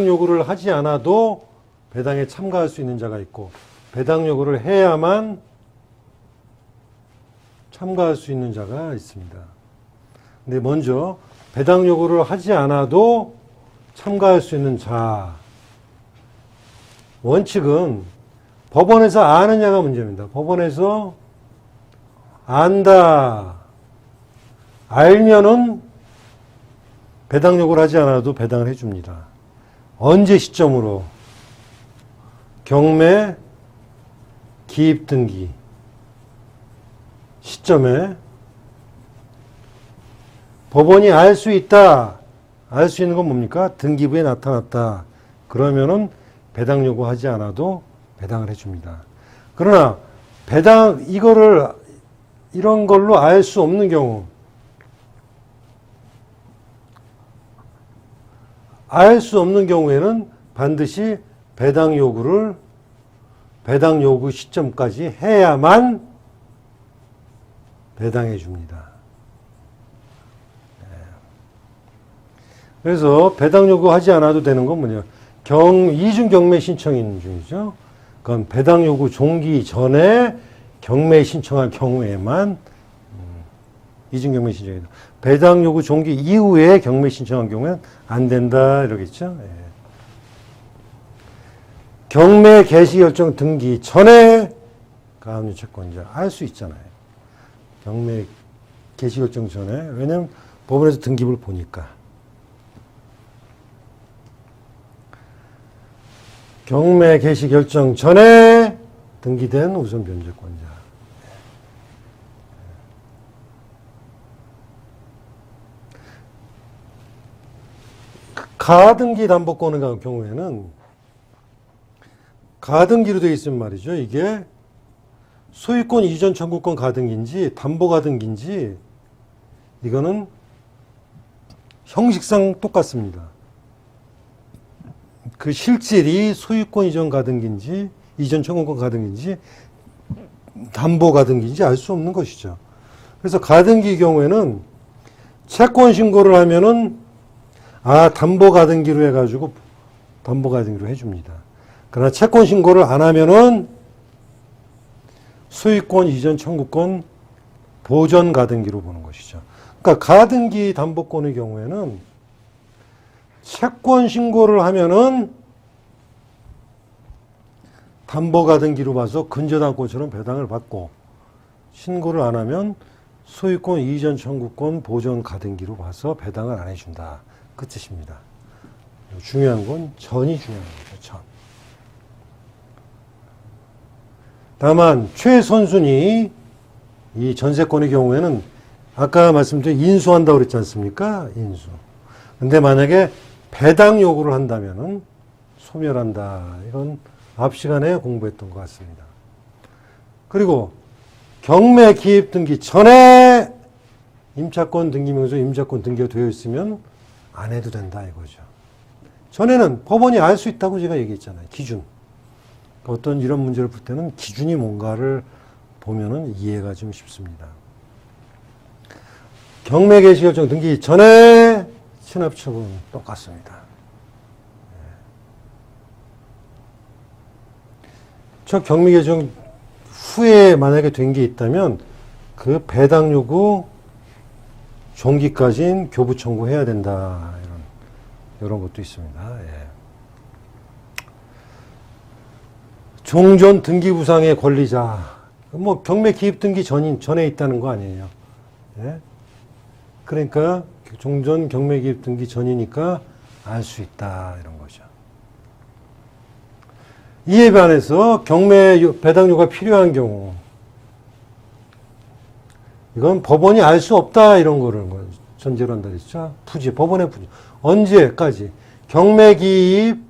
배당 요구를 하지 않아도 배당에 참가할 수 있는 자가 있고, 배당 요구를 해야만 참가할 수 있는 자가 있습니다. 근데 먼저 배당 요구를 하지 않아도 참가할 수 있는 자, 원칙은 법원에서 아느냐가 문제입니다. 법원에서 안다, 알면은 배당 요구를 하지 않아도 배당을 해줍니다. 언제 시점으로? 경매 기입 등기 시점에 법원이 알 수 있다. 알 수 있는 건 뭡니까? 등기부에 나타났다. 그러면은 배당 요구하지 않아도 배당을 해줍니다. 그러나 배당 이런 걸로 알 수 없는 경우, 알 수 없는 경우에는 반드시 배당 요구 시점까지 해야만 배당해 줍니다. 그래서 배당 요구하지 않아도 되는 건 뭐냐? 이중 경매 신청인 중이죠. 그건 배당 요구 종기 전에 경매 신청할 경우에만 이중 경매 신청이다. 배당 요구 종기 이후에 경매 신청한 경우에는 안 된다 이러겠죠. 예. 경매 개시 결정 등기 전에 가압류 채권자 알 수 있잖아요. 경매 개시 결정 전에. 왜냐하면 법원에서 등기부를 보니까. 경매 개시 결정 전에 등기된 우선 변제권자. 가등기 담보권의 경우에는 가등기로 되어 있으면 말이죠. 이게 소유권 이전 청구권 가등기인지 담보 가등기인지 이거는 형식상 똑같습니다. 그 실질이 소유권 이전 가등기인지 이전 청구권 가등기인지 담보 가등기인지 알 수 없는 것이죠. 그래서 가등기 경우에는 채권 신고를 하면은 담보 가등기로 해가지고 담보 가등기로 해줍니다. 그러나 채권 신고를 안 하면은 소유권 이전 청구권 보전 가등기로 보는 것이죠. 그러니까 가등기 담보권의 경우에는 채권 신고를 하면은 담보 가등기로 봐서 근저당권처럼 배당을 받고, 신고를 안 하면 소유권 이전 청구권 보전 가등기로 봐서 배당을 안 해준다. 그 뜻입니다. 중요한 건 전이 중요한 거죠. 전. 다만 최선순위 이 전세권의 경우에는 아까 말씀드린 인수한다고 그랬지 않습니까? 인수. 근데 만약에 배당 요구를 한다면은 소멸한다. 이건 앞 시간에 공부했던 것 같습니다. 그리고 경매 기입 등기 전에 임차권 등기명세 임차권 등기가 되어 있으면 안 해도 된다 이거죠. 전에는 법원이 알 수 있다고 제가 얘기했잖아요. 기준. 어떤 이런 문제를 풀 때는 기준이 뭔가를 보면은 이해가 좀 쉽습니다. 경매 개시 결정 등기 전에 체납처분 똑같습니다. 저 경매 개정 후에 만약에 된 게 있다면 그 배당 요구 종기까지는 교부 청구해야 된다. 이런 것도 있습니다. 예. 종전 등기부상의 권리자. 뭐 경매 기입 등기 전에 있다는 거 아니에요. 예? 그러니까 종전 경매 기입 등기 전이니까 알 수 있다. 이런 거죠. 이에 반해서 경매 배당 요구가 필요한 경우, 이건 법원이 알 수 없다. 이런 거를 전제로 한다 그랬죠. 법원의 부지. 언제까지? 경매 기입